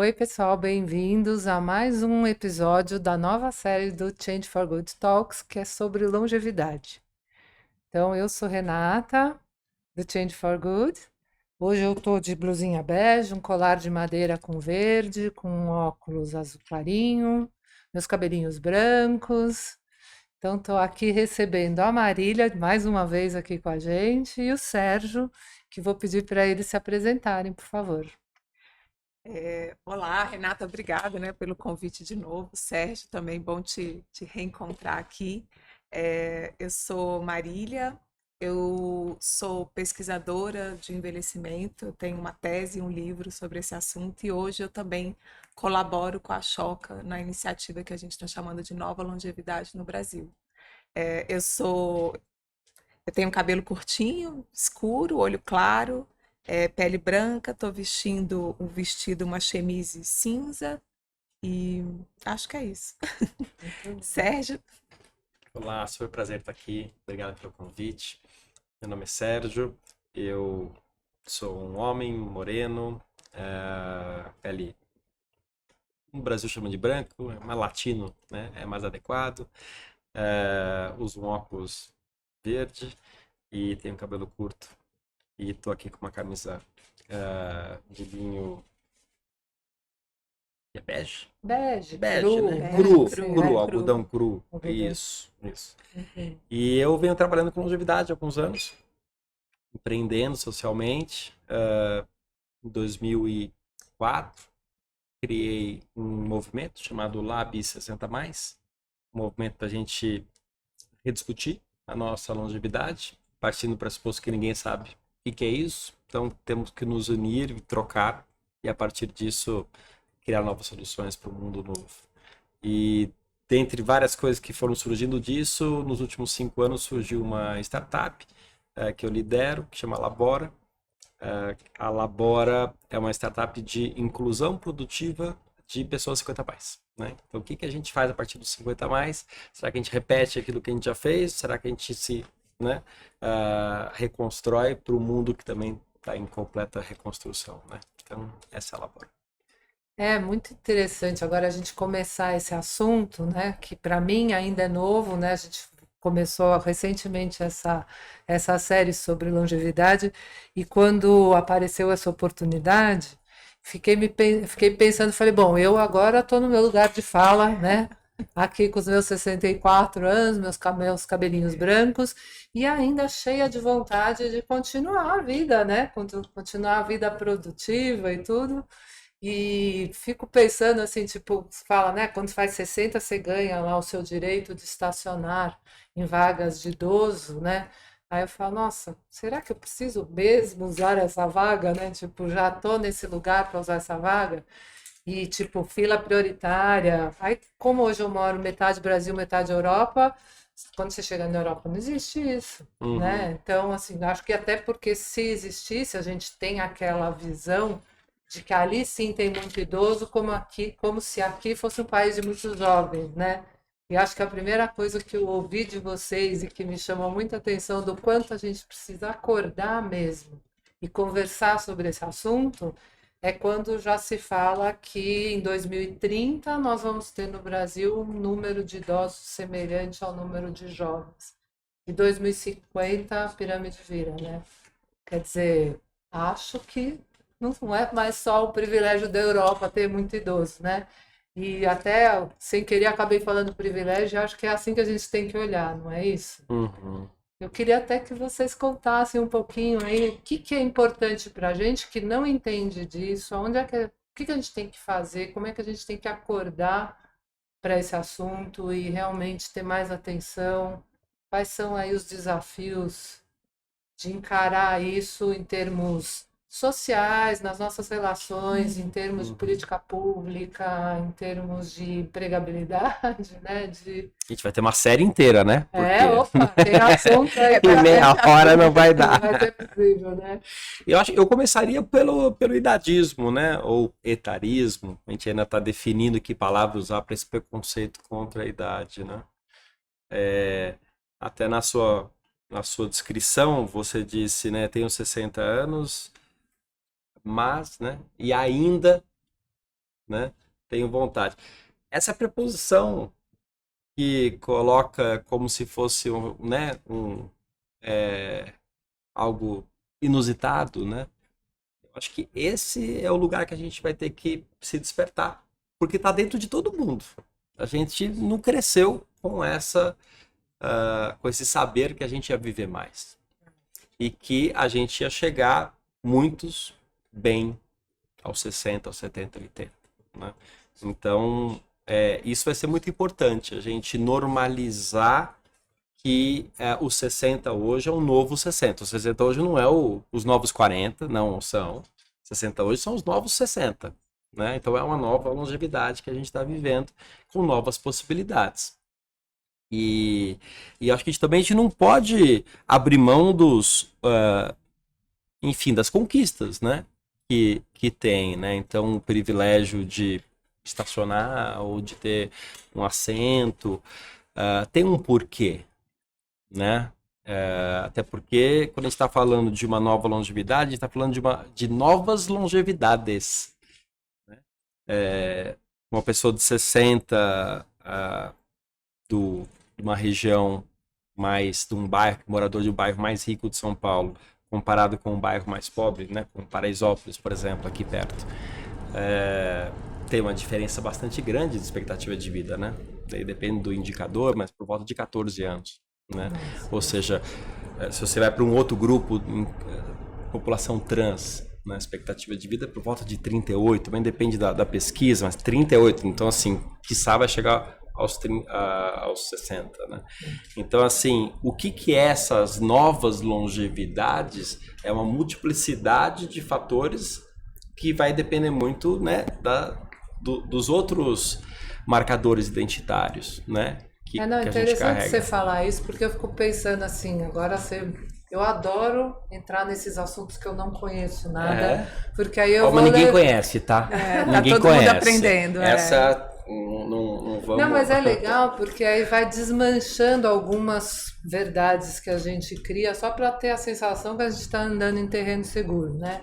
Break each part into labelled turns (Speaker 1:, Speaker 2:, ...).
Speaker 1: Oi, pessoal, bem-vindos a mais um episódio da nova série do Change for Good Talks, que é sobre longevidade. Então, eu sou Renata, do Change for Good. Hoje eu tô de blusinha bege, um colar de madeira com verde, com um óculos azul clarinho, meus cabelinhos brancos. Então, estou aqui recebendo a Marília, mais uma vez aqui com a gente, e o Sérgio, que vou pedir para eles se apresentarem, por favor.
Speaker 2: Olá, Renata, obrigada, né, pelo convite de novo. Sérgio, também bom te reencontrar aqui. Eu sou Marília, eu sou pesquisadora de envelhecimento, eu tenho uma tese e um livro sobre esse assunto e hoje eu também colaboro com a Choca na iniciativa que a gente está chamando de Nova Longevidade no Brasil. É, eu sou eu tenho cabelo curtinho, escuro, olho claro, pele branca, estou vestindo um vestido, uma chemise cinza e acho que é isso.
Speaker 1: Muito bom.
Speaker 2: Sérgio,
Speaker 3: Olá, super prazer estar aqui. Obrigado pelo convite. Meu nome é Sérgio, eu sou um homem moreno, pele, no Brasil chama de branco, mas latino, né? É mais adequado. Uso um óculos verde e tenho cabelo curto. E estou aqui com uma camisa de linho que é bege?
Speaker 1: Bege,
Speaker 3: Bege,
Speaker 1: cru,
Speaker 3: né?
Speaker 1: né?
Speaker 2: bege,
Speaker 3: Cru,
Speaker 2: cru,
Speaker 1: Assim,
Speaker 3: cru,
Speaker 1: é,
Speaker 3: algodão cru.
Speaker 1: algodão.
Speaker 3: Isso.
Speaker 1: Uhum.
Speaker 3: E eu venho trabalhando com longevidade há alguns anos. Empreendendo socialmente. Em 2004, criei um movimento chamado Lab 60 Mais, um movimento para a gente rediscutir a nossa longevidade, partindo do pressuposto que ninguém sabe o que é isso. Então temos que nos unir e trocar e a partir disso criar novas soluções para o mundo novo. E dentre várias coisas que foram surgindo disso, nos últimos 5 anos surgiu uma startup que eu lidero, que chama Labora. A Labora é uma startup de inclusão produtiva de pessoas 50 mais. Né? Então, o que a gente faz a partir dos 50 mais? Será que a gente repete aquilo que a gente já fez? Será que a gente se, né, reconstrói para o mundo que também está em completa reconstrução? Né? Então, essa é a Labora.
Speaker 1: É muito interessante agora a gente começar esse assunto, né? Que para mim ainda é novo, né? A gente começou recentemente essa série sobre longevidade e quando apareceu essa oportunidade, fiquei pensando, falei, bom, eu agora estou no meu lugar de fala, né? Aqui com os meus 64 anos, meus cabelinhos brancos, e ainda cheia de vontade de continuar a vida, né? Continuar a vida produtiva e tudo. E fico pensando assim, tipo, você fala, né? Quando faz 60 você ganha lá o seu direito de estacionar em vagas de idoso, né? Aí eu falo, nossa, será que eu preciso mesmo usar essa vaga, né? Tipo, já tô nesse lugar para usar essa vaga. E, tipo, fila prioritária. Aí, como hoje eu moro metade Brasil, metade Europa, quando você chega na Europa não existe isso,
Speaker 3: Uhum.
Speaker 1: né? Então, assim, acho que até porque se existisse, a gente tem aquela visão de que ali sim tem muito idoso, como aqui, como se aqui fosse um país de muitos jovens, né? E acho que a primeira coisa que eu ouvi de vocês e que me chamou muita atenção do quanto a gente precisa acordar mesmo e conversar sobre esse assunto é quando já se fala que em 2030 nós vamos ter no Brasil um número de idosos semelhante ao número de jovens. E 2050 a pirâmide vira, né? Quer dizer, acho que não é mais só o privilégio da Europa ter muito idoso, né? E até sem querer acabei falando privilégio, acho que é assim que a gente tem que olhar, não é isso?
Speaker 3: Uhum.
Speaker 1: Eu queria até que vocês contassem um pouquinho aí o que que é importante para a gente que não entende disso, o que que a gente tem que fazer, como é que a gente tem que acordar para esse assunto e realmente ter mais atenção. Quais são aí os desafios de encarar isso em termos sociais, nas nossas relações, em termos de
Speaker 3: Uhum.
Speaker 1: política pública, em termos de empregabilidade, né? De...
Speaker 3: A gente vai ter uma série inteira, né? Porque
Speaker 1: Opa, tem assunto aí
Speaker 3: em
Speaker 1: para
Speaker 3: meia
Speaker 1: gente,
Speaker 3: hora não vai
Speaker 1: não
Speaker 3: dar.
Speaker 1: vai ser possível, né?
Speaker 3: Eu começaria pelo idadismo, né? Ou etarismo. A gente ainda está definindo que palavra usar para esse preconceito contra a idade, né? Até na sua descrição, você disse, né? Tenho 60 anos, mas, né? E ainda né? Tenho vontade. Essa preposição que coloca como se fosse né, algo inusitado, né? Eu acho que esse é o lugar que a gente vai ter que se despertar, porque está dentro de todo mundo. A gente não cresceu com com esse saber que a gente ia viver mais e que a gente ia chegar muitos bem aos 60, aos 70, 80, né? Então, isso vai ser muito importante, a gente normalizar que o 60 hoje é um novo 60. O 60 hoje não é os novos 40, não são. 60 hoje são os novos 60, né? Então é uma nova longevidade que a gente está vivendo com novas possibilidades. E acho que a gente não pode abrir mão enfim, das conquistas, né? Que tem, né? Então, o privilégio de estacionar ou de ter um assento tem um porquê, né? Até porque quando a gente está falando de uma nova longevidade, a gente está falando de novas longevidades, né? Uma pessoa de 60 de uma região de um bairro, morador de um bairro mais rico de São Paulo, comparado com um bairro mais pobre, né? Com Paraisópolis, por exemplo, aqui perto, tem uma diferença bastante grande de expectativa de vida, né? Daí depende do indicador, mas por volta de 14 anos, né? Ou seja, se você vai para um outro grupo, população trans, né? Expectativa de vida é por volta de 38, também depende da pesquisa, mas 38, então assim, quiçá vai chegar aos 60, né? Então, assim, o que é essas novas longevidades? É uma multiplicidade de fatores que vai depender muito, né, dos outros marcadores identitários, né? Que
Speaker 1: Não,
Speaker 3: a gente
Speaker 1: interessante
Speaker 3: carrega.
Speaker 1: você falar isso, porque eu fico pensando assim, eu adoro entrar nesses assuntos que eu não conheço nada, porque aí eu
Speaker 3: Mas ninguém conhece, tá? Ninguém
Speaker 2: todo
Speaker 3: conhece.
Speaker 2: mundo aprendendo.
Speaker 3: Essa não vamos...
Speaker 1: Não, mas é legal porque aí vai desmanchando algumas verdades que a gente cria só para ter a sensação que a gente está andando em terreno seguro, né?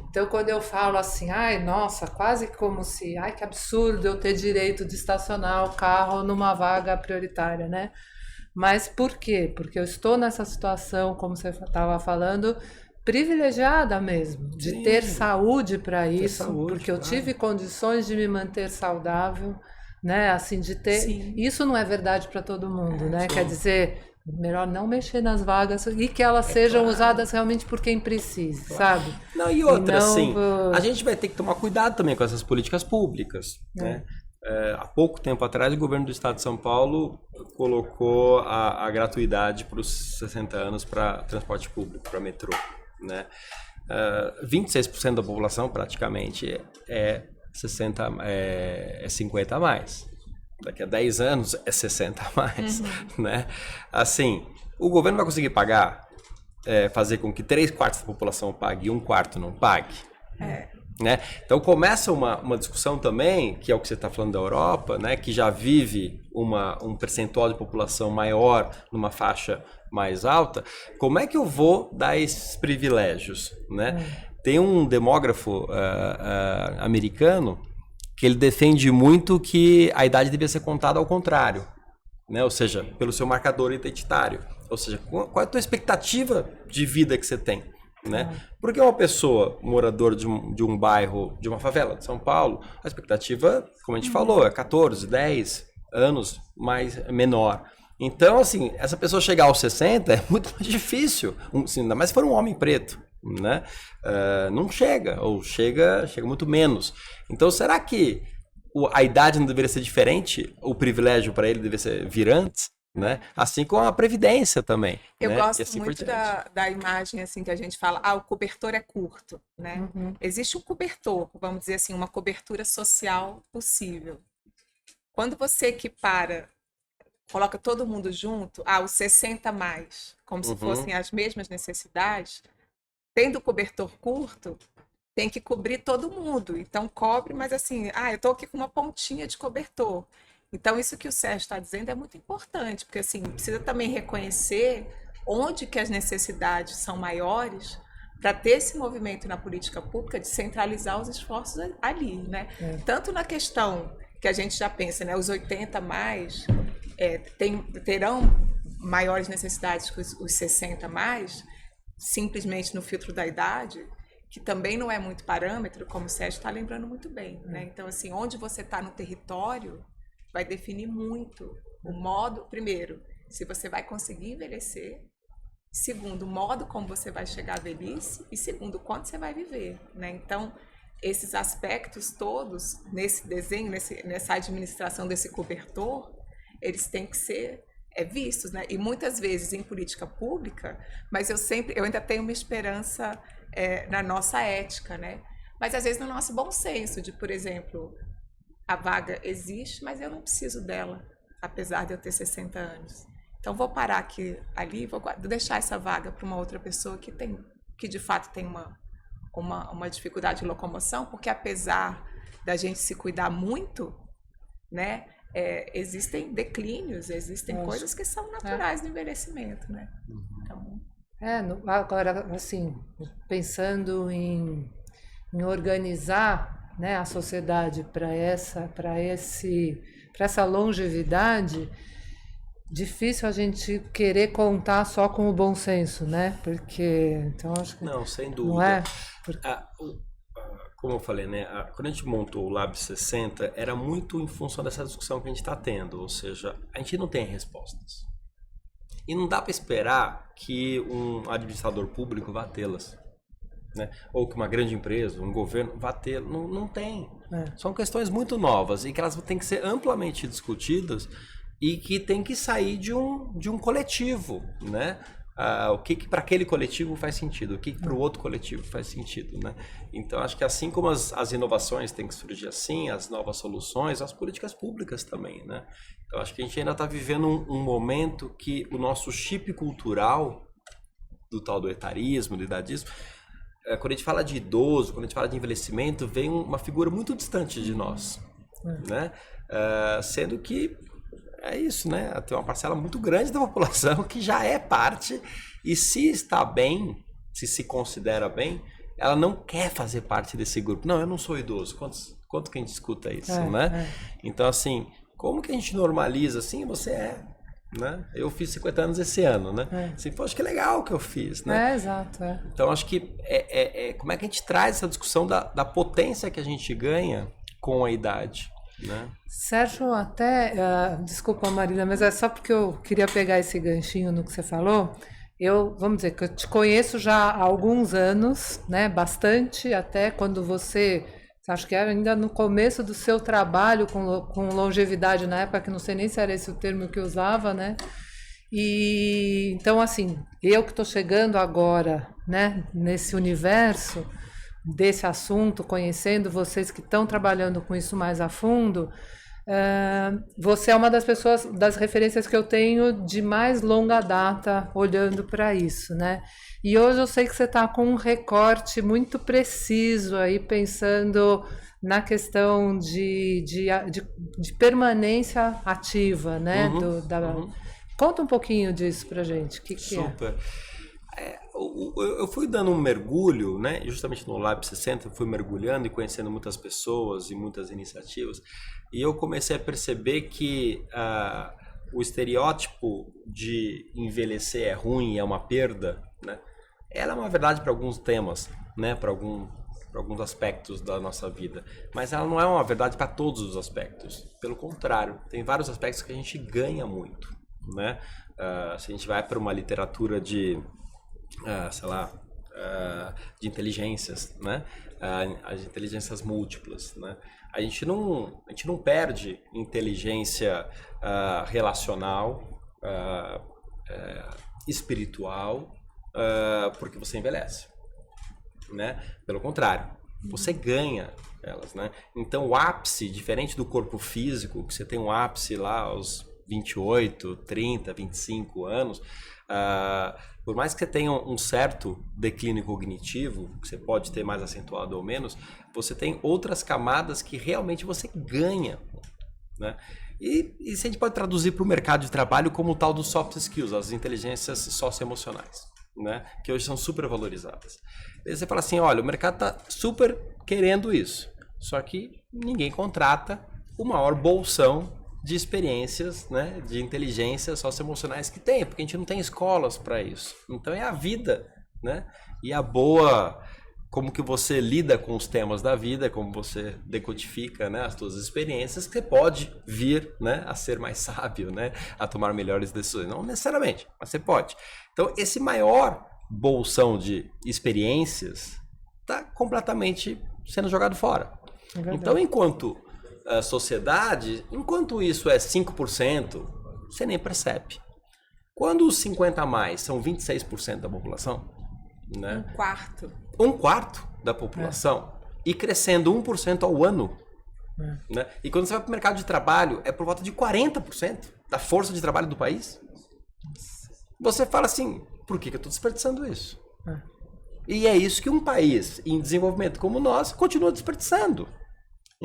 Speaker 1: Então, quando eu falo assim, ai, nossa, quase como se, ai, que absurdo eu ter direito de estacionar o carro numa vaga prioritária, né? Mas por quê? Porque eu estou nessa situação, como você estava falando, privilegiada mesmo, de ter saúde para isso, porque eu tive condições de me manter saudável, né? Assim, de ter.
Speaker 2: Sim.
Speaker 1: Isso não é verdade para todo mundo, né? Quer dizer, melhor não mexer nas vagas e que elas sejam usadas realmente por quem precise, sabe?
Speaker 3: Não, e outra, assim, a gente vai ter que tomar cuidado também com essas políticas públicas, né? Há pouco tempo atrás, o governo do estado de São Paulo colocou a gratuidade para os 60 anos para transporte público, para metrô, né? 26% da população praticamente é 50 a mais. Daqui a 10 anos é 60 a mais, né? Assim, o governo vai conseguir pagar, fazer com que 3/4 da população pague e 1/4 não pague? Né? Então começa uma discussão também, que é o que você está falando da Europa, né? Que já vive um percentual de população maior numa faixa mais alta. Como é que eu vou dar esses privilégios, né? Tem um demógrafo americano que ele defende muito que a idade devia ser contada ao contrário, né? Ou seja, pelo seu marcador identitário. Ou seja, qual é a tua expectativa de vida que você tem, né? Porque uma pessoa morador de um bairro, de uma favela de São Paulo, a expectativa, como a gente falou, é 14, 10 anos menor. Então, assim, essa pessoa chegar aos 60 é muito mais difícil, ainda mais se for um homem preto, né? Não chega, ou chega muito menos. Então, será que a idade não deveria ser diferente? O privilégio para ele deveria ser vir antes? Né? Assim como a previdência também.
Speaker 2: Eu
Speaker 3: né?
Speaker 2: gosto
Speaker 3: assim
Speaker 2: muito da imagem assim que a gente fala, o cobertor é curto, né? Existe um cobertor, vamos dizer assim, uma cobertura social possível. Quando você equipara, coloca todo mundo junto, os 60 mais, como se fossem as mesmas necessidades, tendo cobertor curto, tem que cobrir todo mundo. Então cobre, mas assim, eu estou aqui com uma pontinha de cobertor. Então, isso que o Sérgio está dizendo é muito importante, porque assim, precisa também reconhecer onde que as necessidades são maiores para ter esse movimento na política pública de centralizar os esforços ali, né? Tanto na questão que a gente já pensa, né? Os 80 mais terão maiores necessidades que os 60 mais, simplesmente no filtro da idade, que também não é muito parâmetro, como o Sérgio está lembrando muito bem, né? Então, assim, onde você está no território vai definir muito o modo, primeiro, se você vai conseguir envelhecer, segundo, o modo como você vai chegar à velhice, e segundo, quanto você vai viver, né? Então, esses aspectos todos, nesse desenho, nessa administração desse cobertor, eles têm que ser vistos, né? E muitas vezes em política pública, mas eu ainda tenho uma esperança na nossa ética, né? Mas às vezes no nosso bom senso de, por exemplo, a vaga existe, mas eu não preciso dela, apesar de eu ter 60 anos. Então vou parar aqui ali, vou deixar essa vaga para uma outra pessoa que de fato tem uma dificuldade de locomoção, porque apesar da gente se cuidar muito, né? Existem declínios, existem coisas que são naturais do envelhecimento, né? Então...
Speaker 1: Agora, assim, pensando em organizar, né, a sociedade para essa longevidade, difícil a gente querer contar só com o bom senso, né? Porque, então, acho que...
Speaker 3: Não, sem dúvida.
Speaker 1: Não é?
Speaker 3: Como eu falei, né? Quando a gente montou o Lab 60, era muito em função dessa discussão que a gente está tendo, ou seja, a gente não tem respostas. E não dá para esperar que um administrador público vá tê-las, né? Ou que uma grande empresa, um governo vá ter. Não tem. São questões muito novas e que elas têm que ser amplamente discutidas e que tem que sair de um coletivo, né? O que para aquele coletivo faz sentido, o que para o outro coletivo faz sentido, né? Então acho que assim como as inovações têm que surgir assim, as novas soluções, as políticas públicas também, né? Então acho que a gente ainda está vivendo um momento que o nosso chip cultural do tal do etarismo, do idadismo, quando a gente fala de idoso, quando a gente fala de envelhecimento, vem uma figura muito distante de nós, né? Sendo que é isso, né? Tem uma parcela muito grande da população que já é parte e se está bem, se considera bem, ela não quer fazer parte desse grupo. Não, eu não sou idoso. Quanto que a gente escuta isso, né? Então, assim, como que a gente normaliza assim? Você né? Eu fiz 50 anos esse ano, né? Assim, poxa, que legal que eu fiz, né?
Speaker 1: Exato.
Speaker 3: Então, acho que como é que a gente traz essa discussão da potência que a gente ganha com a idade, né?
Speaker 1: Sérgio, desculpa, Marília, mas é só porque eu queria pegar esse ganchinho no que você falou. Vamos dizer que eu te conheço já há alguns anos, né? Bastante, até quando você acho que era ainda no começo do seu trabalho com longevidade, na época que não sei nem se era esse o termo que eu usava, né? E então, assim, eu que estou chegando agora, né, nesse universo desse assunto, conhecendo vocês que estão trabalhando com isso mais a fundo, você é uma das pessoas, das referências que eu tenho de mais longa data olhando para isso, né? E hoje eu sei que você está com um recorte muito preciso aí, pensando na questão de permanência ativa, né? Conta um pouquinho disso pra gente, o que
Speaker 3: Super. Eu fui dando um mergulho, né? Justamente no Lab 60, eu fui mergulhando e conhecendo muitas pessoas e muitas iniciativas, e eu comecei a perceber que o estereótipo de envelhecer é ruim, é uma perda, né? Ela é uma verdade para alguns temas, né? Para alguns aspectos da nossa vida, mas ela não é uma verdade para todos os aspectos. Pelo contrário, tem vários aspectos que a gente ganha muito, né? Se a gente vai para uma literatura de de inteligências, né? As inteligências múltiplas, né? A gente não perde inteligência relacional, espiritual, porque você envelhece, né? Pelo contrário, você ganha elas, né? Então o ápice, diferente do corpo físico, que você tem um ápice lá aos 28, 30, 25 anos, por mais que você tenha um certo declínio cognitivo, que você pode ter mais acentuado ou menos, você tem outras camadas que realmente você ganha, né? E isso a gente pode traduzir para o mercado de trabalho como o tal dos soft skills, as inteligências socioemocionais, né? Que hoje são super valorizadas. Aí você fala assim, olha, o mercado está super querendo isso, só que ninguém contrata o maior bolsão de experiências, né, de inteligências socioemocionais que tem, porque a gente não tem escolas para isso. Então é a vida, né? E a boa, como que você lida com os temas da vida, como você decodifica, né, as suas experiências, que você pode vir, né, a ser mais sábio, né, a tomar melhores decisões. Não necessariamente, mas você pode. Então esse maior bolsão de experiências está completamente sendo jogado fora. Então enquanto sociedade, enquanto isso é 5%, você nem percebe. Quando os 50 a mais são 26% da população, né? Um quarto da população e crescendo 1% ao ano. Né? E quando você vai para o mercado de trabalho, é por volta de 40% da força de trabalho do país. Você fala assim, por que eu estou desperdiçando isso? E é isso que um país em desenvolvimento como o nosso continua desperdiçando.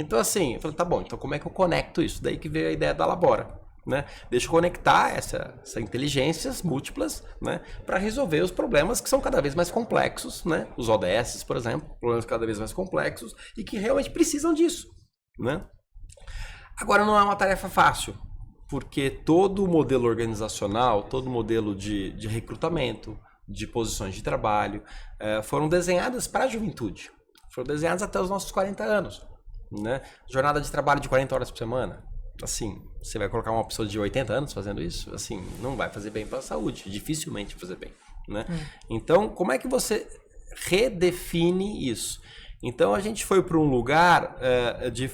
Speaker 3: Então, assim, eu falei, tá bom, então como é que eu conecto isso? Daí que veio a ideia da Labora, né? Deixa eu conectar essas inteligências múltiplas, né? Para resolver os problemas que são cada vez mais complexos, né? Os ODS, por exemplo, problemas cada vez mais complexos e que realmente precisam disso, né? Agora, não é uma tarefa fácil, porque todo o modelo organizacional, todo o modelo de recrutamento, de posições de trabalho, foram desenhadas para a juventude. Foram desenhadas até os nossos 40 anos. Né? Jornada de trabalho de 40 horas por semana. Assim, você vai colocar uma pessoa de 80 anos fazendo isso? Assim, não vai fazer bem para a saúde, dificilmente vai fazer bem, né? Então, como é que você redefine isso? Então, a gente foi para um lugar de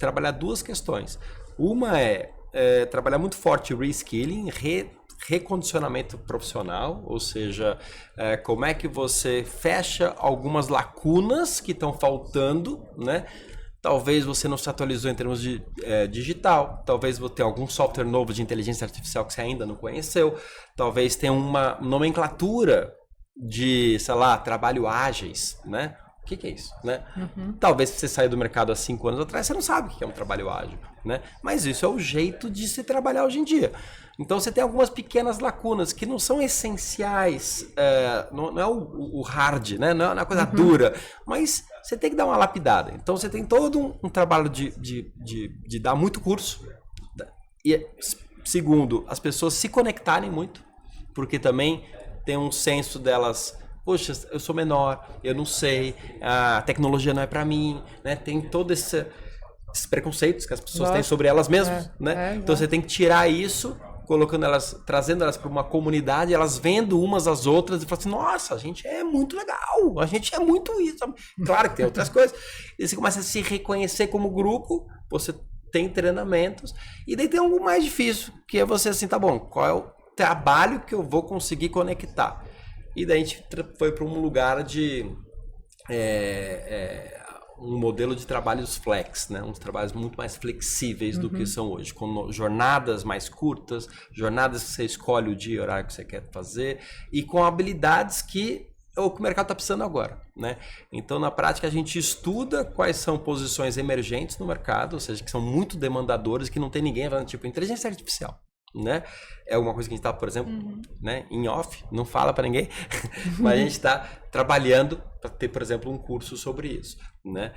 Speaker 3: trabalhar duas questões. Uma é trabalhar muito forte reskilling, recondicionamento profissional, ou seja, como é que você fecha algumas lacunas que estão faltando, né? Talvez você não se atualizou em termos de digital, talvez você tenha algum software novo de inteligência artificial que você ainda não conheceu, talvez tenha uma nomenclatura de, sei lá, trabalho ágeis, né? O que é isso, né? Talvez você saiu do mercado há 5 anos atrás, você não sabe o que é um trabalho ágil, né? Mas isso é o jeito de se trabalhar hoje em dia. Então você tem algumas pequenas lacunas que não são essenciais, não é o hard, né? Não é uma coisa dura, mas você tem que dar uma lapidada. Então você tem todo um trabalho de dar muito curso. E segundo, as pessoas se conectarem muito, porque também tem um senso delas, poxa, eu sou menor, eu não sei, a tecnologia não é para mim, né? Tem todo esses preconceitos que as pessoas têm sobre elas mesmas, né? Então você tem que tirar isso, colocando elas, trazendo elas para uma comunidade, elas vendo umas às outras e falando assim, nossa, a gente é muito legal, a gente é muito isso. Claro que tem outras coisas. E você começa a se reconhecer como grupo, você tem treinamentos, e daí tem algo mais difícil, que é você assim, tá bom, qual é o trabalho que eu vou conseguir conectar? E daí a gente foi para um lugar de um modelo de trabalhos flex, né? Uns trabalhos muito mais flexíveis do que são hoje, com jornadas mais curtas, jornadas que você escolhe o dia e o horário que você quer fazer, e com habilidades que é o que o mercado está precisando agora, né? Então, na prática, a gente estuda quais são posições emergentes no mercado, ou seja, que são muito demandadoras, que não tem ninguém falando, tipo, inteligência artificial. Né? É uma coisa que a gente está, por exemplo, né, em off, não fala para ninguém, mas a gente está trabalhando para ter, por exemplo, um curso sobre isso, né?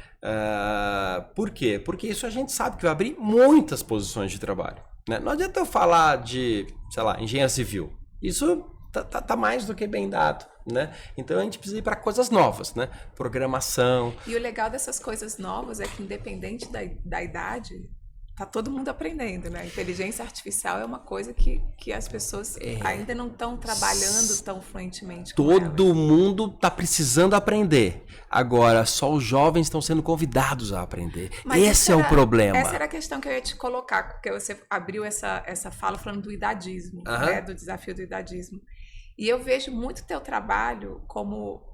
Speaker 3: Por quê? Porque isso a gente sabe que vai abrir muitas posições de trabalho, né? Não adianta eu falar de, sei lá, engenharia civil. Isso tá mais do que bem dado, né? Então a gente precisa ir para coisas novas, né? Programação.
Speaker 2: E o legal dessas coisas novas é que, independente da idade, tá todo mundo aprendendo, né? A inteligência artificial é uma coisa que as pessoas ainda não estão trabalhando tão fluentemente com
Speaker 3: Todo
Speaker 2: ela.
Speaker 3: mundo tá precisando aprender. Agora, só os jovens estão sendo convidados a aprender.
Speaker 2: Mas
Speaker 3: esse é o problema.
Speaker 2: Essa era a questão que eu ia te colocar, porque você abriu essa fala falando do idadismo, né? Do desafio do idadismo. E eu vejo muito teu trabalho como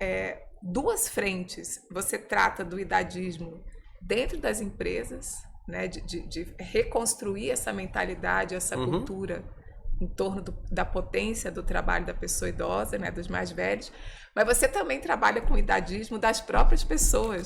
Speaker 2: duas frentes. Você trata do idadismo dentro das empresas, né, de reconstruir essa mentalidade, essa cultura em torno da potência do trabalho da pessoa idosa, né, dos mais velhos, mas você também trabalha com o idadismo das próprias pessoas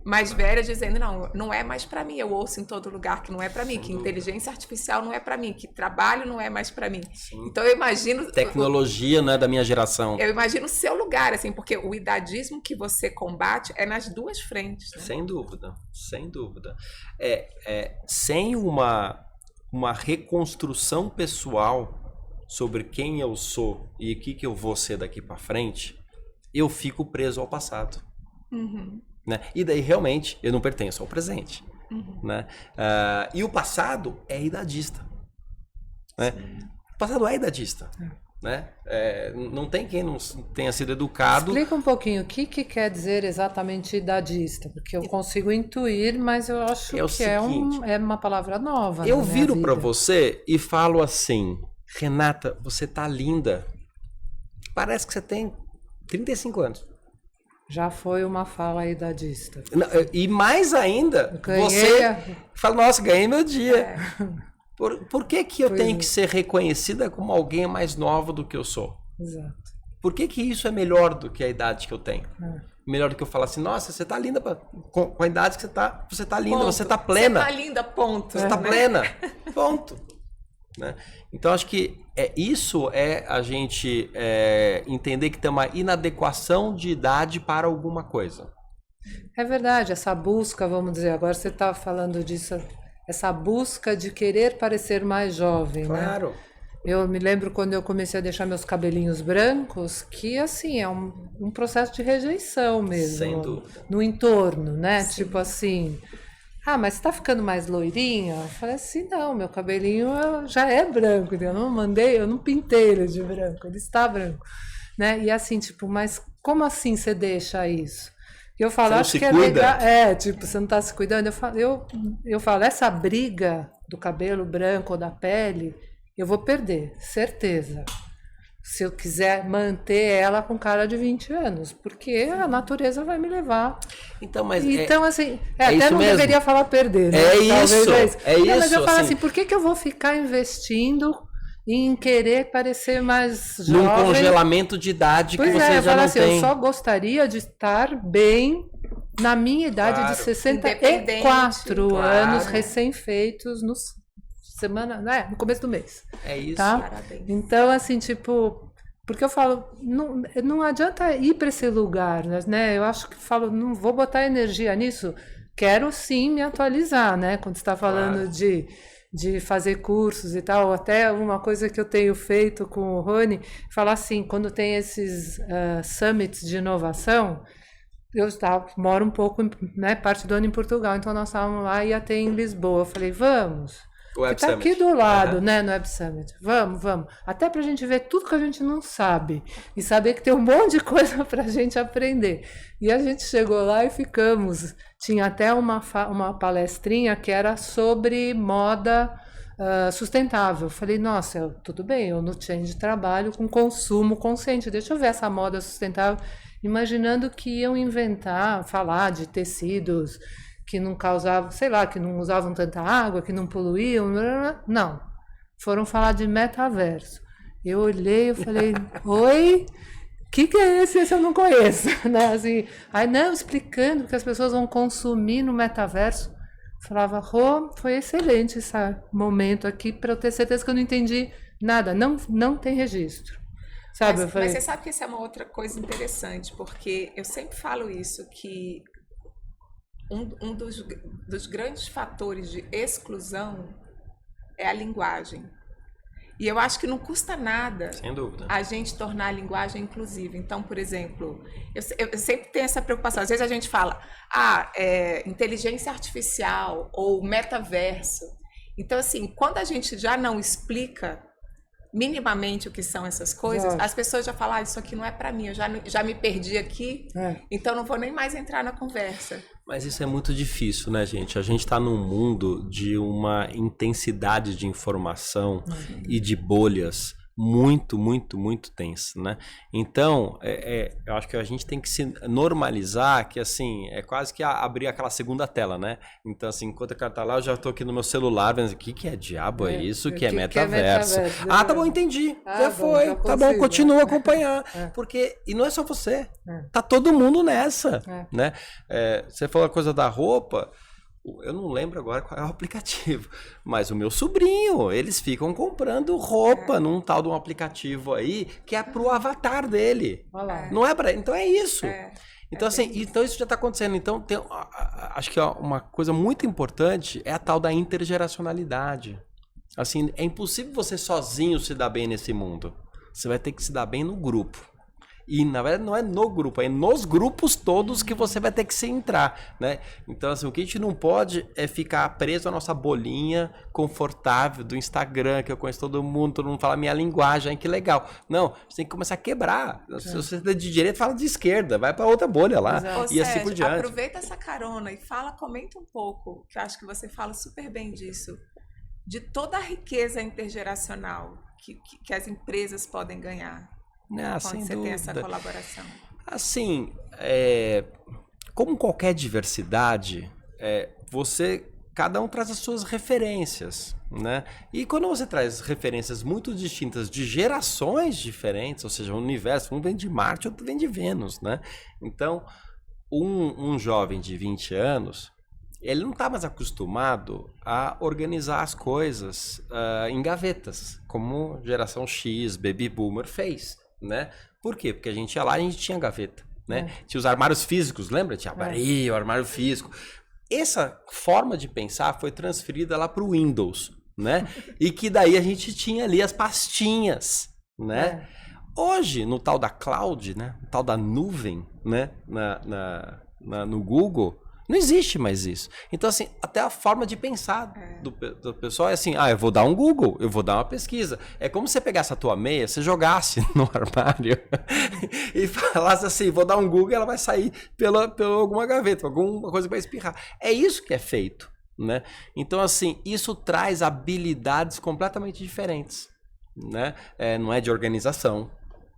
Speaker 2: mais velhas, dizendo, não é mais para mim, eu ouço em todo lugar que não é para mim, que inteligência artificial não é para mim, que trabalho não é mais para mim.
Speaker 3: Sim.
Speaker 2: Então eu imagino...
Speaker 3: Tecnologia não é da minha geração.
Speaker 2: Eu imagino o seu lugar, assim, porque o idadismo que você combate é nas duas frentes. Né?
Speaker 3: Sem dúvida, sem dúvida. Sem uma reconstrução pessoal sobre quem eu sou e o que eu vou ser daqui para frente, eu fico preso ao passado.
Speaker 2: Uhum.
Speaker 3: Né? E daí, realmente, eu não pertenço ao presente. Uhum. Né? E o passado é idadista. Né? O passado é idadista. Né? Não tem quem não tenha sido educado.
Speaker 1: Explica um pouquinho o que quer dizer exatamente idadista, porque eu consigo intuir, mas eu acho que é uma palavra nova.
Speaker 3: Eu viro para você e falo assim: Renata, você tá linda. Parece que você tem 35 anos.
Speaker 1: Já foi uma fala idadista.
Speaker 3: E mais ainda, você fala, nossa, ganhei meu dia. Por que eu tenho que ser reconhecida como alguém mais nova do que eu sou?
Speaker 1: Exato.
Speaker 3: Por que isso é melhor do que a idade que eu tenho? Melhor do que eu falar assim, nossa, você tá linda com a idade que você tá linda,
Speaker 2: ponto.
Speaker 3: Você tá plena.
Speaker 2: Você tá linda, ponto.
Speaker 3: Você tá plena, ponto. Né? Então, acho que isso é a gente entender que tem uma inadequação de idade para alguma coisa.
Speaker 1: É verdade, essa busca, vamos dizer, agora você está falando disso, essa busca de querer parecer mais jovem,
Speaker 3: claro.
Speaker 1: Né? Eu me lembro quando eu comecei a deixar meus cabelinhos brancos, que assim, é um processo de rejeição mesmo.
Speaker 3: Sem dúvida.
Speaker 1: No entorno, né?
Speaker 2: Sim.
Speaker 1: Tipo assim, mas você tá ficando mais loirinha? Eu falei assim, não, meu cabelinho já é branco, eu não pintei ele de branco, ele está branco. Né? E assim, tipo, mas como assim você deixa isso? Eu falo, acho que é legal. Tipo, você não tá se cuidando. Eu falo, essa briga do cabelo branco ou da pele, eu vou perder, certeza. Se eu quiser manter ela com cara de 20 anos, porque a natureza vai me levar.
Speaker 3: Então,
Speaker 1: assim, até não
Speaker 3: mesmo.
Speaker 1: Deveria falar perder, né?
Speaker 3: Talvez
Speaker 1: não, mas eu falo assim, por que eu vou ficar investindo em querer parecer mais jovem?
Speaker 3: Num congelamento de idade que você já não tem.
Speaker 1: Eu só gostaria de estar bem na minha idade de 64 anos, recém-feitos no começo do mês.
Speaker 3: É isso.
Speaker 1: Tá?
Speaker 2: Parabéns.
Speaker 1: Então, assim, tipo, porque eu falo, não adianta ir para esse lugar, né? Eu acho que não vou botar energia nisso. Quero sim me atualizar, né? Quando você está falando de fazer cursos e tal, até uma coisa que eu tenho feito com o Rony, falar assim, quando tem esses summits de inovação, eu moro um pouco, né, parte do ano em Portugal, então nós estávamos lá e ia ter em Lisboa. Eu falei, vamos, que tá aqui do lado, né, no Web Summit. Vamos. Até pra gente ver tudo que a gente não sabe e saber que tem um monte de coisa pra gente aprender. E a gente chegou lá e ficamos. Tinha até uma palestrinha que era sobre moda sustentável. Eu falei, nossa, tudo bem, eu no Change trabalho com consumo consciente. Deixa eu ver essa moda sustentável. Imaginando que iam falar de tecidos que não causavam, sei lá, que não usavam tanta água, que não poluíam. Não. Foram falar de metaverso. Eu olhei e falei, oi? O que é esse? Esse eu não conheço. Né? Assim, aí não, explicando que as pessoas vão consumir no metaverso. Falava, foi excelente esse momento aqui para eu ter certeza que eu não entendi nada. Não tem registro. Sabe,
Speaker 2: mas você sabe que essa é uma outra coisa interessante, porque eu sempre falo isso, que um dos grandes fatores de exclusão é a linguagem. E eu acho que não custa nada,
Speaker 3: sem dúvida,
Speaker 2: a gente tornar a linguagem inclusiva. Então, por exemplo, eu sempre tenho essa preocupação. Às vezes a gente fala, inteligência artificial ou metaverso. Então, assim, quando a gente já não explica minimamente o que são essas coisas, as pessoas já falam, isso aqui não é para mim, eu já me perdi aqui, então não vou nem mais entrar na conversa.
Speaker 3: Mas isso é muito difícil, né, gente? A gente está num mundo de uma intensidade de informação e de bolhas muito, muito, muito tensa, né? Então, eu acho que a gente tem que se normalizar que, assim, é quase que abrir aquela segunda tela, né? Então, assim, enquanto o cara tá lá, eu já tô aqui no meu celular, vendo o que é diabo é isso? Que é metaverso? Ah, tá bom, entendi. Já foi.
Speaker 1: já
Speaker 3: Tá bom,
Speaker 1: consigo.
Speaker 3: continua a acompanhar. Porque, e não é só você. Tá todo mundo nessa, né? Você falou a coisa da roupa. Eu não lembro agora qual é o aplicativo, mas o meu sobrinho, eles ficam comprando roupa num tal de um aplicativo aí que é pro avatar dele.
Speaker 1: Olha lá.
Speaker 3: Não é para, então é isso. Então assim, então isso já está acontecendo. Então acho que uma coisa muito importante é a tal da intergeracionalidade. Assim, é impossível você sozinho se dar bem nesse mundo. Você vai ter que se dar bem no grupo. E, na verdade, não é no grupo, é nos grupos todos que você vai ter que se entrar, né? Então, assim, o que a gente não pode é ficar preso à nossa bolinha confortável do Instagram, que eu conheço todo mundo fala a minha linguagem, que legal. Não, você tem que começar a quebrar. Se você é de direita, fala de esquerda, vai para outra bolha lá.
Speaker 2: Ô,
Speaker 3: E assim
Speaker 2: Sérgio,
Speaker 3: por diante.
Speaker 2: aproveita essa carona e comenta um pouco, que eu acho que você fala super bem disso, de toda a riqueza intergeracional que as empresas podem ganhar. Quando você tem essa colaboração.
Speaker 3: Assim, como qualquer diversidade, cada um traz as suas referências, né? E quando você traz referências muito distintas de gerações diferentes, ou seja, o universo, um vem de Marte, outro vem de Vênus, né? Então, um jovem de 20 anos, ele não está mais acostumado a organizar as coisas em gavetas, como geração X, Baby Boomer fez. Né? Por quê? Porque a gente ia lá e a gente tinha gaveta, né? Tinha os armários físicos, lembra? Tinha o armário físico. Essa forma de pensar foi transferida lá para o Windows, né? E que daí a gente tinha ali as pastinhas, né? Hoje, no tal da cloud, né? No tal da nuvem, né? No Google, não existe mais isso. Então, assim, até a forma de pensar do pessoal é assim, eu vou dar um Google, eu vou dar uma pesquisa. É como se você pegasse a tua meia, você jogasse no armário e falasse assim, vou dar um Google e ela vai sair pela alguma gaveta, alguma coisa que vai espirrar. É isso que é feito, né? Então, assim, isso traz habilidades completamente diferentes, né? Não é de organização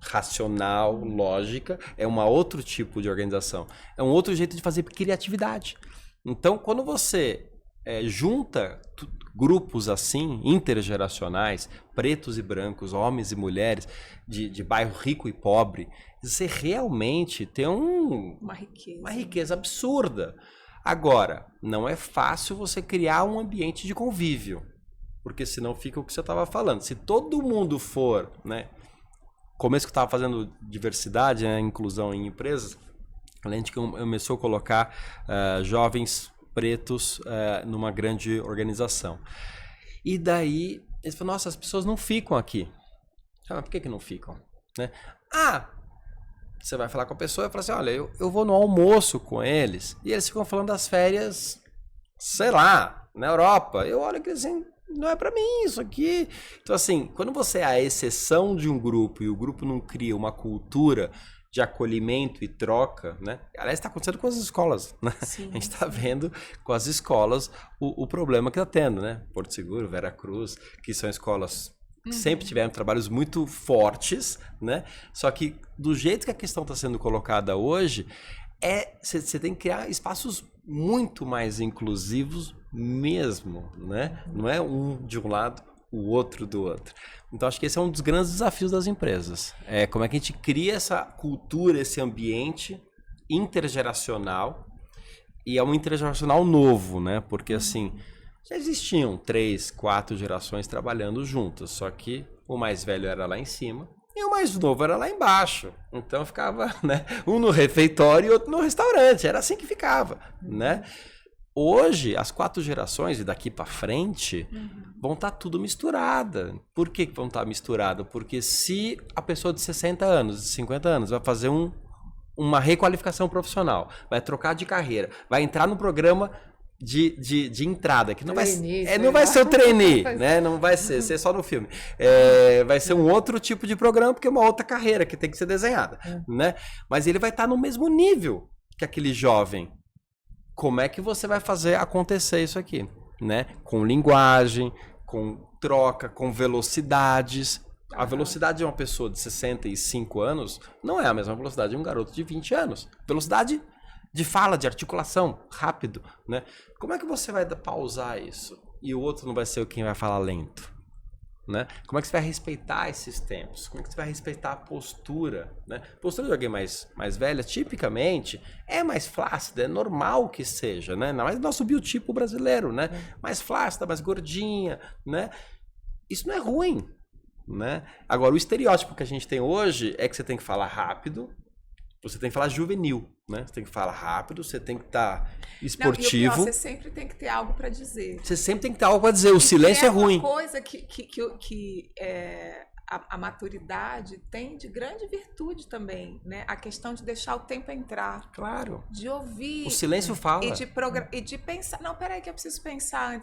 Speaker 3: racional, lógica, é um outro tipo de organização. É um outro jeito de fazer criatividade. Então, quando você junta grupos assim, intergeracionais, pretos e brancos, homens e mulheres, de bairro rico e pobre, você realmente tem uma riqueza absurda. Agora, não é fácil você criar um ambiente de convívio, porque senão fica o que você estava falando. Se todo mundo for, né? Começo que eu estava fazendo diversidade, né, inclusão em empresas, além de que começou a colocar jovens pretos numa grande organização. E daí, eles falaram, nossa, as pessoas não ficam aqui. Mas por que não ficam? Né? Você vai falar com a pessoa e fala assim, olha, eu vou no almoço com eles, e eles ficam falando das férias, sei lá, na Europa. Eu olho aqui assim, não é para mim isso aqui. Então, assim, quando você é a exceção de um grupo e o grupo não cria uma cultura de acolhimento e troca, né? Aliás, está acontecendo com as escolas, né?
Speaker 2: Sim,
Speaker 3: a gente está vendo com as escolas o problema que está tendo, né? Porto Seguro, Veracruz, que são escolas que sempre tiveram trabalhos muito fortes, né? Só que do jeito que a questão está sendo colocada hoje, você tem que criar espaços muito mais inclusivos mesmo, né? Não é um de um lado, o outro do outro. Então, acho que esse é um dos grandes desafios das empresas. Como é que a gente cria essa cultura, esse ambiente intergeracional, e é um intergeracional novo, né? Porque, assim, já existiam 3, 4 gerações trabalhando juntas, só que o mais velho era lá em cima e o mais novo era lá embaixo. Então, ficava, né? Um no refeitório e outro no restaurante. Era assim que ficava, né? Hoje, as 4 gerações, e daqui para frente, vão estar tudo misturada. Por que vão estar misturada? Porque se a pessoa de 60 anos, de 50 anos, vai fazer uma requalificação profissional, vai trocar de carreira, vai entrar no programa de entrada, que não vai ser o trainee, né? Não vai ser só no filme. Vai ser um outro tipo de programa, porque é uma outra carreira que tem que ser desenhada, né? Mas ele vai estar no mesmo nível que aquele jovem. Como é que você vai fazer acontecer isso aqui, né? Com linguagem, com troca, com velocidades, A velocidade de uma pessoa de 65 anos não é a mesma velocidade de um garoto de 20 anos. Velocidade de fala, de articulação, rápido, né? Como é que você vai pausar isso? E o outro não vai ser quem vai falar lento, né? Como é que você vai respeitar esses tempos? Como é que você vai respeitar a postura, né? A postura de alguém mais velha, tipicamente, é mais flácida, é normal que seja, né? Ainda mais no nosso biotipo brasileiro, né? Mais flácida, mais gordinha, né? Isso não é ruim, né? Agora, o estereótipo que a gente tem hoje é que você tem que falar rápido, você tem que falar juvenil, né? Você tem que falar rápido, você tem que estar esportivo.
Speaker 2: Não, e o pior, você sempre tem que ter algo para dizer.
Speaker 3: Você sempre tem que ter algo para dizer. O silêncio é ruim.
Speaker 2: É uma coisa que a maturidade tem de grande virtude também, né? A questão de deixar o tempo entrar.
Speaker 3: Claro.
Speaker 2: De ouvir.
Speaker 3: O silêncio fala.
Speaker 2: E de pensar. Não, peraí, que eu preciso pensar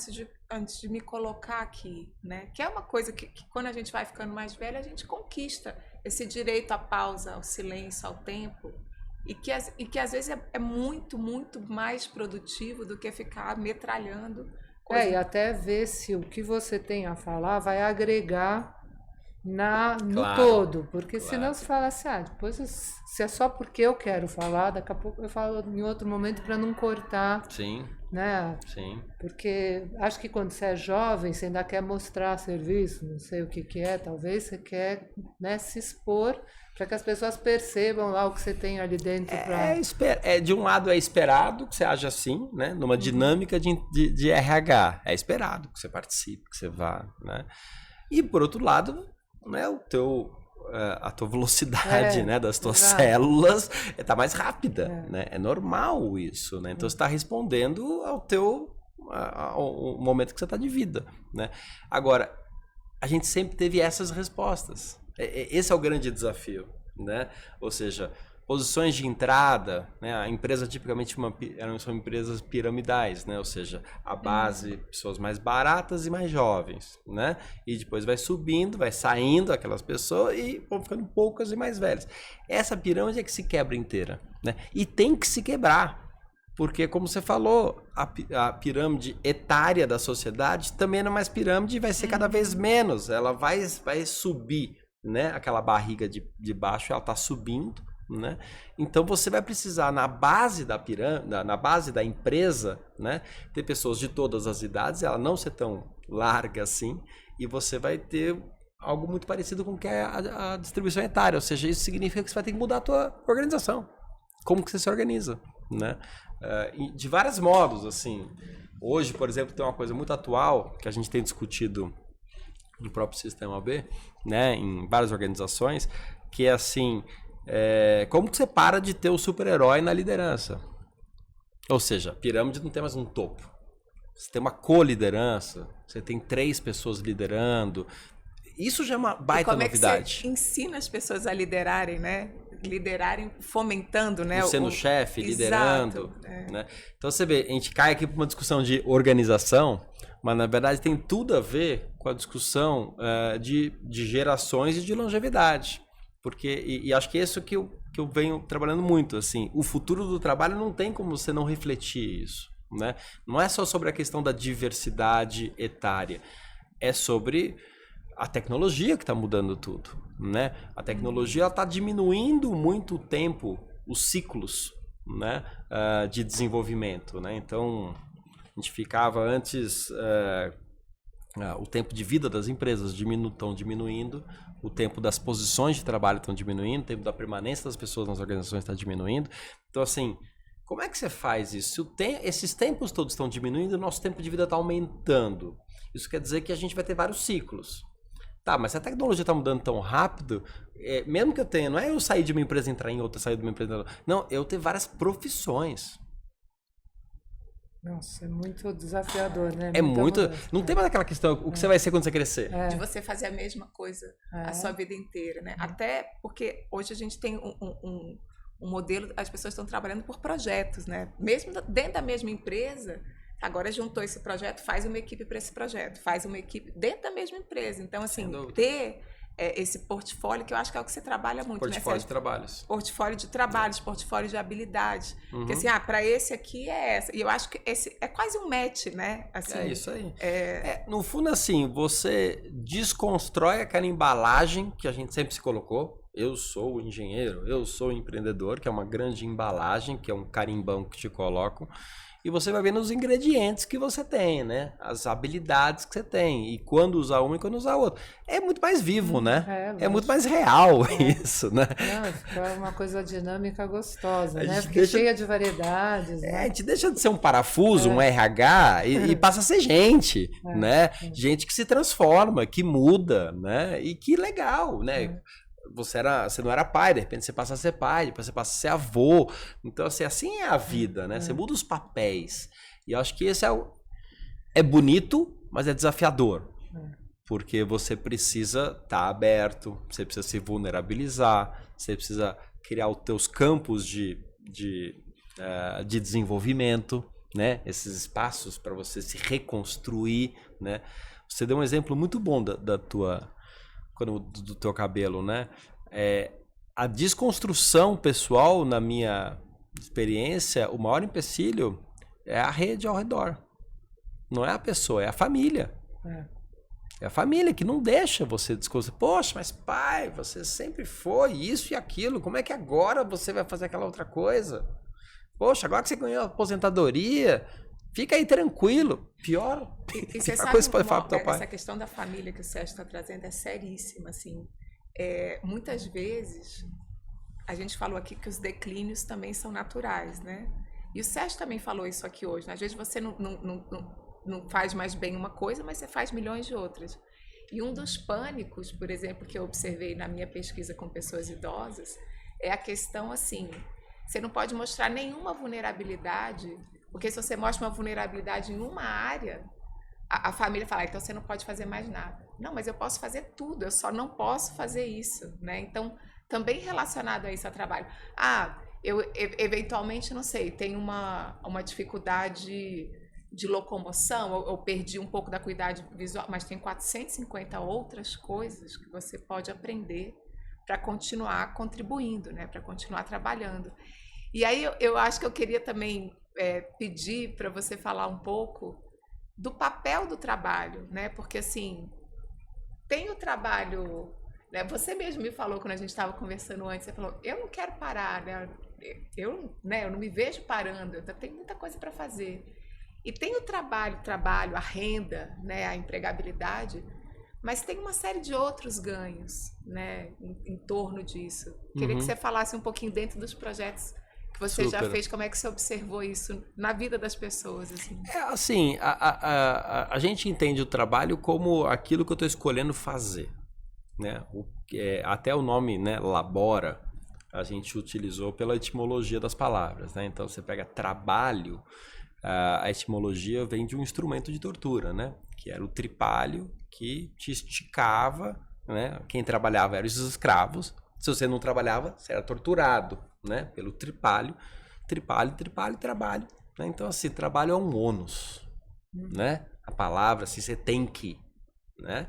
Speaker 2: antes de me colocar aqui, né? Que é uma coisa que quando a gente vai ficando mais velha, a gente conquista esse direito à pausa, ao silêncio, ao tempo. E que às vezes é muito, muito mais produtivo do que ficar metralhando.
Speaker 1: E até ver se o que você tem a falar vai agregar no todo, porque senão você fala assim, depois se é só porque eu quero falar, daqui a pouco eu falo em outro momento para não cortar.
Speaker 3: Sim.
Speaker 1: Né?
Speaker 3: Sim.
Speaker 1: Porque acho que quando você é jovem, você ainda quer mostrar serviço, não sei o que é, talvez você quer, né, se expor para que as pessoas percebam lá o que você tem ali dentro.
Speaker 3: De um lado é esperado que você haja assim, né? Numa dinâmica de RH. É esperado que você participe, que você vá, né? E por outro lado, né, a tua velocidade, né, das tuas células está mais rápida, né? É normal isso, né? Então você está respondendo ao momento que você está de vida, né? Agora, a gente sempre teve essas respostas. Esse é o grande desafio, né? Ou seja, posições de entrada, né? A empresa tipicamente são empresas piramidais, né? Ou seja, a base, pessoas mais baratas e mais jovens, né? E depois vai subindo, vai saindo aquelas pessoas e vão ficando poucas e mais velhas. Essa pirâmide é que se quebra inteira, né? E tem que se quebrar, porque como você falou, a pirâmide etária da sociedade também não é mais pirâmide e vai ser cada vez menos. Ela vai subir, né? Aquela barriga de baixo, ela está subindo, né? Então você vai precisar na base da pirâmide, na base da empresa, né, ter pessoas de todas as idades, ela não ser tão larga assim, e você vai ter algo muito parecido com o que é a distribuição etária, ou seja, isso significa que você vai ter que mudar a tua organização, como que você se organiza, né? De vários modos, assim. Hoje, por exemplo, tem uma coisa muito atual que a gente tem discutido no próprio Sistema B, né, em várias organizações, que é assim, como que você para de ter o super-herói na liderança? Ou seja, a pirâmide não tem mais um topo. Você tem uma co-liderança, você tem 3 pessoas liderando. Isso já é uma baita novidade.
Speaker 2: Você ensina as pessoas a liderarem, né? Liderarem, fomentando, né?
Speaker 3: Sendo chefe, liderando. Né? Então você vê, a gente cai aqui para uma discussão de organização, mas na verdade tem tudo a ver com a discussão de gerações e de longevidade. Porque, e acho que é isso que eu venho trabalhando muito, assim, o futuro do trabalho não tem como você não refletir isso, né? Não é só sobre a questão da diversidade etária, é sobre a tecnologia que está mudando tudo, né? A tecnologia está diminuindo muito o tempo, os ciclos, né, de desenvolvimento, né? Então, a gente ficava antes... o tempo de vida das empresas estão diminuindo, o tempo das posições de trabalho estão diminuindo, o tempo da permanência das pessoas nas organizações está diminuindo. Então, assim, como é que você faz isso? Esses tempos todos estão diminuindo, o nosso tempo de vida está aumentando. Isso quer dizer que a gente vai ter vários ciclos. Tá, mas se a tecnologia está mudando tão rápido, mesmo que eu tenha, não é eu sair de uma empresa e entrar em outra, sair de uma empresa em outra. Não, eu ter várias profissões.
Speaker 1: Nossa, é muito desafiador, né?
Speaker 3: É muito. Não tem mais aquela questão, o que você vai ser quando você crescer?
Speaker 2: De você fazer a mesma coisa a sua vida inteira, né? Até porque hoje a gente tem um modelo, as pessoas estão trabalhando por projetos, né? Mesmo dentro da mesma empresa, agora juntou esse projeto, faz uma equipe para esse projeto, faz uma equipe dentro da mesma empresa. Então, assim, ter esse portfólio, que eu acho que é o que você trabalha muito, né,
Speaker 3: Portfólio de
Speaker 2: Sérgio?
Speaker 3: trabalhos.
Speaker 2: Portfólio de trabalhos, portfólio de habilidades.
Speaker 3: Uhum.
Speaker 2: Que assim, para esse aqui é essa. E eu acho que esse é quase um match, né? Assim,
Speaker 3: É isso aí. No fundo, assim, você desconstrói aquela embalagem que a gente sempre se colocou. Eu sou engenheiro, eu sou empreendedor, que é uma grande embalagem, que é um carimbão que te colocam. E você vai vendo os ingredientes que você tem, né? As habilidades que você tem. E quando usar uma e quando usar outra. É muito mais vivo, né? É muito mais real isso, né?
Speaker 1: Não, fica uma coisa dinâmica gostosa,
Speaker 3: A
Speaker 1: né?
Speaker 3: gente
Speaker 1: Porque
Speaker 3: deixa-
Speaker 1: cheia de variedades,
Speaker 3: A
Speaker 1: né?
Speaker 3: gente deixa de ser um parafuso, um RH, e passa a ser gente, né? Gente que se transforma, que muda, né? E que legal, né? Você não era pai, de repente você passa a ser pai, depois você passa a ser avô. Então, assim é a vida, né? Você muda os papéis. E eu acho que esse é bonito, mas é desafiador. Porque você precisa estar aberto, você precisa se vulnerabilizar, você precisa criar os teus campos de desenvolvimento, né? Esses espaços para você se reconstruir, né? Você deu um exemplo muito bom do teu cabelo, né? A desconstrução pessoal, na minha experiência, o maior empecilho é a rede ao redor. Não é a pessoa, é a família. É a família que não deixa você desconstruir. Poxa, mas pai, você sempre foi isso e aquilo. Como é que agora você vai fazer aquela outra coisa? Poxa, agora que você ganhou a aposentadoria, fica aí tranquilo. Pior.
Speaker 2: E você sabe,
Speaker 3: coisa pode falar pro teu pai.
Speaker 2: essa questão da família que o Sérgio está trazendo é seríssima, assim. Muitas vezes, a gente falou aqui que os declínios também são naturais, né? E o Sérgio também falou isso aqui hoje, né? Às vezes você não faz mais bem uma coisa, mas você faz milhões de outras. E um dos pânicos, por exemplo, que eu observei na minha pesquisa com pessoas idosas, é a questão, assim, você não pode mostrar nenhuma vulnerabilidade, porque se você mostra uma vulnerabilidade em uma área, a família fala, então você não pode fazer mais nada. Não, mas eu posso fazer tudo, eu só não posso fazer isso, né? Então, também relacionado a isso, a trabalho. Eu eventualmente, não sei, tenho uma dificuldade de locomoção, eu perdi um pouco da acuidade visual, mas tem 450 outras coisas que você pode aprender para continuar contribuindo, né? Para continuar trabalhando. E aí eu acho que eu queria também pedir para você falar um pouco do papel do trabalho, né? Porque assim, tem o trabalho, né? Você mesmo me falou quando a gente estava conversando antes, você falou, eu não quero parar, né? Eu não me vejo parando, eu tenho muita coisa para fazer. E tem o trabalho, a renda, né? A empregabilidade, mas tem uma série de outros ganhos, né? Em torno disso. Queria que você falasse um pouquinho dentro dos projetos que você já fez, como é que você observou isso na vida das pessoas? Assim,
Speaker 3: a gente entende o trabalho como aquilo que eu estou escolhendo fazer, né? Até o nome, né, labora, a gente utilizou pela etimologia das palavras, né? Então você pega trabalho, a etimologia vem de um instrumento de tortura, né? Que era o tripalho que te esticava, né? Quem trabalhava eram os escravos. Se você não trabalhava, você era torturado, né? Pelo tripalho, trabalho. Né? Então, assim, trabalho é um ônus, né? A palavra, assim, você tem que, né?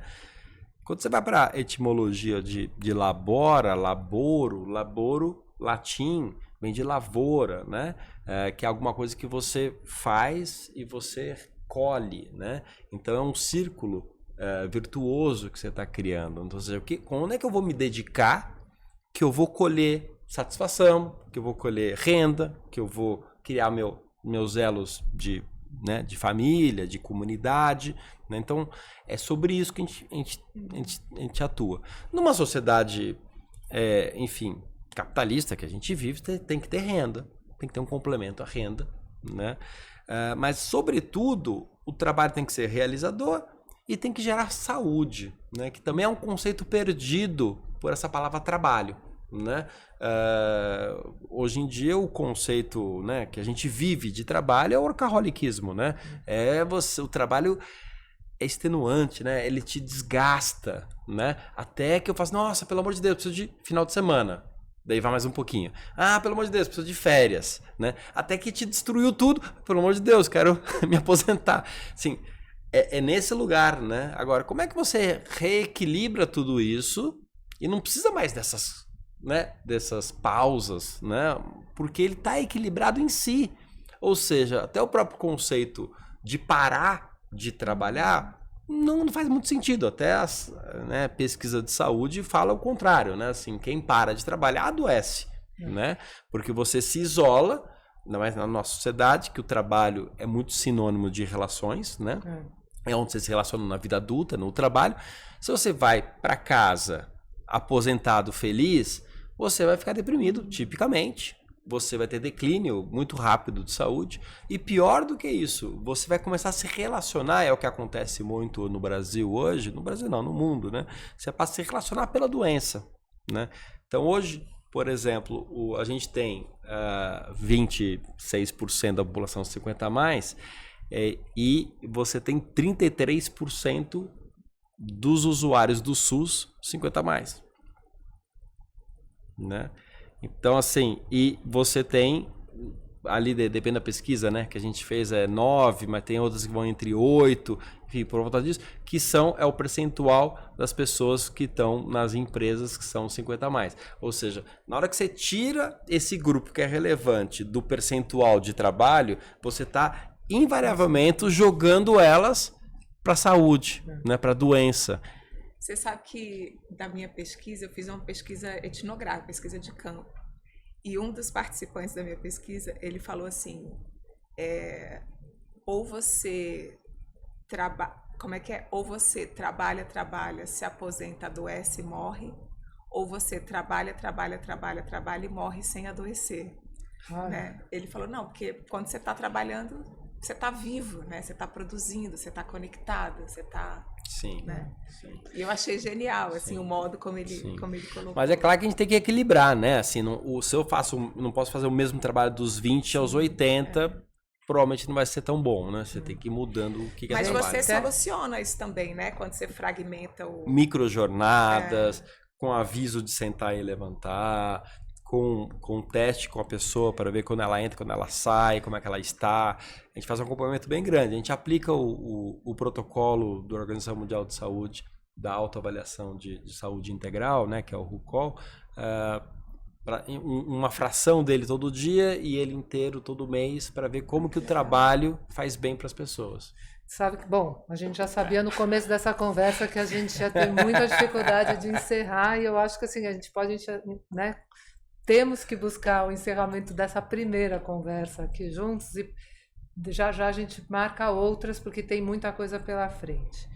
Speaker 3: Quando você vai para a etimologia de labora, laboro, latim, vem de lavoura, né? Que é alguma coisa que você faz e você colhe, né? Então, é um círculo virtuoso que você está criando. Então, ou seja, onde é que eu vou me dedicar que eu vou colher satisfação, que eu vou colher renda, que eu vou criar meus elos de família, de comunidade, né? Então, é sobre isso que a gente atua. Numa sociedade, enfim, capitalista que a gente vive, tem que ter renda, tem que ter um complemento à renda, né? Mas, sobretudo, o trabalho tem que ser realizador e tem que gerar saúde, né? Que também é um conceito perdido por essa palavra trabalho, né? Hoje em dia o conceito, né, que a gente vive de trabalho é o workaholicismo, né? O trabalho é extenuante, né? Ele te desgasta, né? Até que eu faço, nossa, pelo amor de Deus, preciso de final de semana. Daí vai mais um pouquinho. Pelo amor de Deus, preciso de férias, né? Até que te destruiu tudo. Pelo amor de Deus, quero me aposentar. Assim, é nesse lugar, né? Agora, como é que você reequilibra tudo isso, E não precisa mais dessas pausas, né? Porque ele está equilibrado em si. Ou seja, até o próprio conceito de parar de trabalhar não faz muito sentido. Até as pesquisa de saúde fala o contrário, né? Assim, quem para de trabalhar adoece, né? Porque você se isola, ainda mais na nossa sociedade, que o trabalho é muito sinônimo de relações, né? É onde você se relaciona na vida adulta, no trabalho. Se você vai para casa aposentado feliz, você vai ficar deprimido, tipicamente. Você vai ter declínio muito rápido de saúde. E pior do que isso, você vai começar a se relacionar, é o que acontece muito no Brasil hoje, no Brasil não, no mundo, né? Você passa a se relacionar pela doença, né? Então hoje, por exemplo, a gente tem 26% da população 50 a mais, e você tem 33% dos usuários do SUS 50 a mais, né? Então, assim, e você tem, ali depende da pesquisa, né, que a gente fez, 9, mas tem outras que vão entre 8, enfim, por volta disso, que é o percentual das pessoas que estão nas empresas que são 50 a mais. Ou seja, na hora que você tira esse grupo que é relevante do percentual de trabalho, você está invariavelmente jogando elas para a saúde, né, para a doença.
Speaker 2: Você sabe que da minha pesquisa, eu fiz uma pesquisa etnográfica, pesquisa de campo. E um dos participantes da minha pesquisa, ele falou assim, ou você ou você trabalha, se aposenta, adoece e morre, ou você trabalha e morre sem adoecer. Né? Ele falou, não, porque quando você está trabalhando, você está vivo, né? Você está produzindo, você está conectado, você está...
Speaker 3: Sim,
Speaker 2: né?
Speaker 3: Sim.
Speaker 2: E eu achei genial, assim, o modo como ele colocou.
Speaker 3: Mas é claro que a gente tem que equilibrar, né? Assim, se eu não posso fazer o mesmo trabalho dos 20 aos 80, provavelmente não vai ser tão bom, né? Você tem que ir mudando o que
Speaker 2: Mas
Speaker 3: é trabalho.
Speaker 2: você soluciona isso também, né? Quando você fragmenta o...
Speaker 3: Microjornadas, com aviso de sentar e levantar, com teste com a pessoa para ver quando ela entra, quando ela sai, como é que ela está. A gente faz um acompanhamento bem grande. A gente aplica o protocolo da Organização Mundial de Saúde, da autoavaliação de saúde integral, né, que é o RUCOL, uma fração dele todo dia e ele inteiro todo mês, para ver como que o trabalho faz bem para as pessoas.
Speaker 1: Sabe que, bom, a gente já sabia no começo dessa conversa que a gente ia ter muita dificuldade de encerrar, e eu acho que assim, né, temos que buscar o encerramento dessa primeira conversa aqui juntos, e já a gente marca outras, porque tem muita coisa pela frente.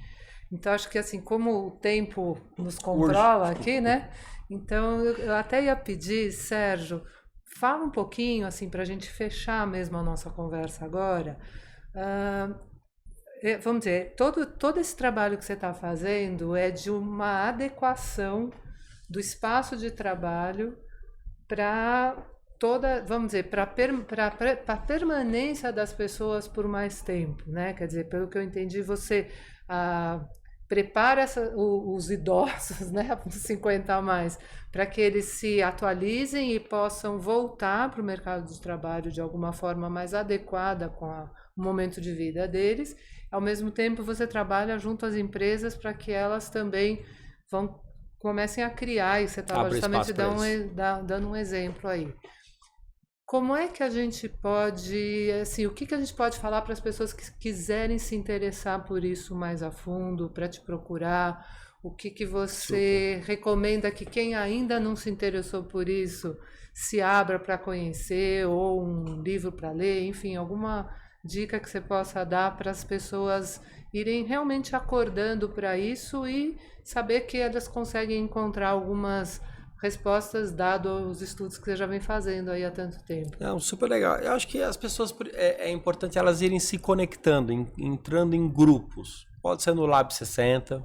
Speaker 1: Então, acho que assim, como o tempo nos controla aqui, né? Então, eu até ia pedir, Sérgio, fala um pouquinho, assim, para a gente fechar mesmo a nossa conversa agora. Vamos dizer, todo esse trabalho que você está fazendo é de uma adequação do espaço de trabalho para vamos dizer, para a permanência das pessoas por mais tempo, né? Quer dizer, pelo que eu entendi, você prepara os idosos, né, dos 50 a mais, para que eles se atualizem e possam voltar para o mercado de trabalho de alguma forma mais adequada com o momento de vida deles. Ao mesmo tempo, você trabalha junto às empresas para que elas também comecem a criar, e você estava justamente dando um exemplo aí. Como é que a gente pode, assim, o que a gente pode falar para as pessoas que quiserem se interessar por isso mais a fundo, para te procurar? O que você recomenda que quem ainda não se interessou por isso se abra para conhecer, ou um livro para ler, enfim, alguma dica que você possa dar para as pessoas irem realmente acordando para isso e saber que elas conseguem encontrar algumas respostas dado os estudos que você já vem fazendo aí há tanto tempo.
Speaker 3: Não, super legal. Eu acho que as pessoas, é importante elas irem se conectando, entrando em grupos. Pode ser no Lab 60,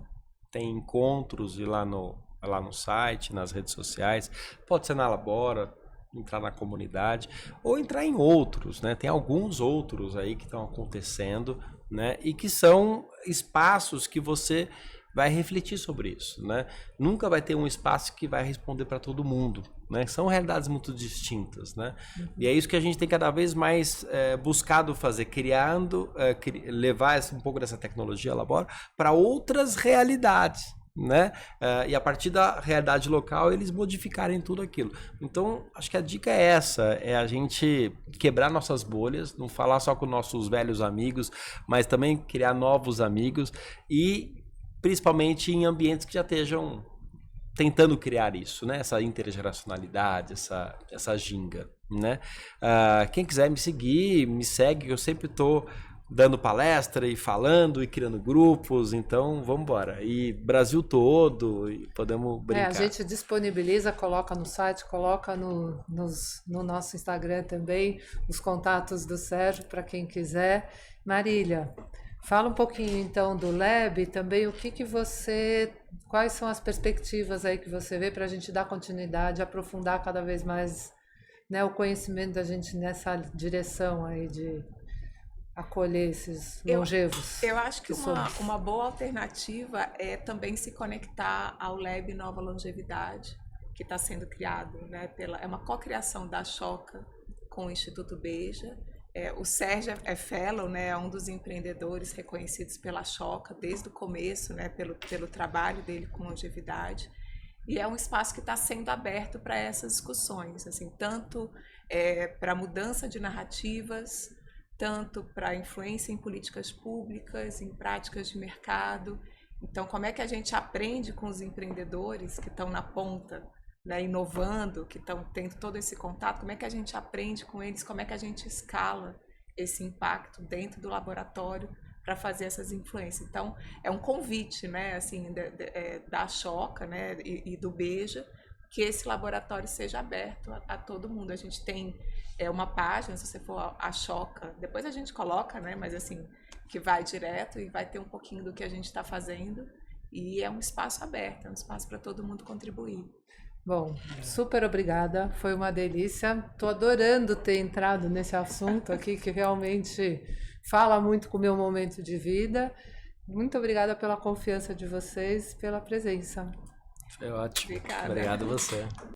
Speaker 3: tem encontros e lá no site, nas redes sociais. Pode ser na Labora, entrar na comunidade, ou entrar em outros, né? Tem alguns outros aí que estão acontecendo, né? E que são espaços que você vai refletir sobre isso, né? Nunca vai ter um espaço que vai responder para todo mundo, né? São realidades muito distintas, né? E é isso que a gente tem cada vez mais buscado fazer, levar um pouco dessa tecnologia Labora para outras realidades, né? E a partir da realidade local, eles modificarem tudo aquilo. Então, acho que a dica é essa, é a gente quebrar nossas bolhas, não falar só com nossos velhos amigos, mas também criar novos amigos e principalmente em ambientes que já estejam tentando criar isso, né? Essa intergeracionalidade, essa ginga, né? Quem quiser me seguir, me segue, eu sempre estou dando palestra e falando e criando grupos, então vamos embora. E Brasil todo, e podemos brincar.
Speaker 1: A gente disponibiliza, coloca no site, coloca no nosso Instagram também, os contatos do Sérgio para quem quiser. Marília, fala um pouquinho então do Lab, também quais são as perspectivas aí que você vê para a gente dar continuidade, aprofundar cada vez mais, né, o conhecimento da gente nessa direção aí de acolher esses longevos.
Speaker 2: Eu acho que uma boa alternativa é também se conectar ao Lab Nova Longevidade, que está sendo criado, né, é uma cocriação da Choca com o Instituto Beja. O Sérgio é fellow, né, é um dos empreendedores reconhecidos pela Choca desde o começo, né, pelo trabalho dele com longevidade. E é um espaço que está sendo aberto para essas discussões, assim, tanto para mudança de narrativas, tanto para influência em políticas públicas, em práticas de mercado. Então, como é que a gente aprende com os empreendedores que estão na ponta, né, inovando, que estão tendo todo esse contato, como é que a gente aprende com eles, como é que a gente escala esse impacto dentro do laboratório para fazer essas influências. Então, é um convite, né, assim, da Choca, né, e do Beja, que esse laboratório seja aberto a todo mundo. A gente tem uma página, se você for a Choca, depois a gente coloca, né, mas assim, que vai direto e vai ter um pouquinho do que a gente está fazendo, e é um espaço aberto, é um espaço para todo mundo contribuir.
Speaker 1: Bom, super obrigada, foi uma delícia. Estou adorando ter entrado nesse assunto aqui que realmente fala muito com o meu momento de vida. Muito obrigada pela confiança de vocês, pela presença.
Speaker 3: Foi ótimo.
Speaker 2: Obrigada.
Speaker 3: Obrigado a você.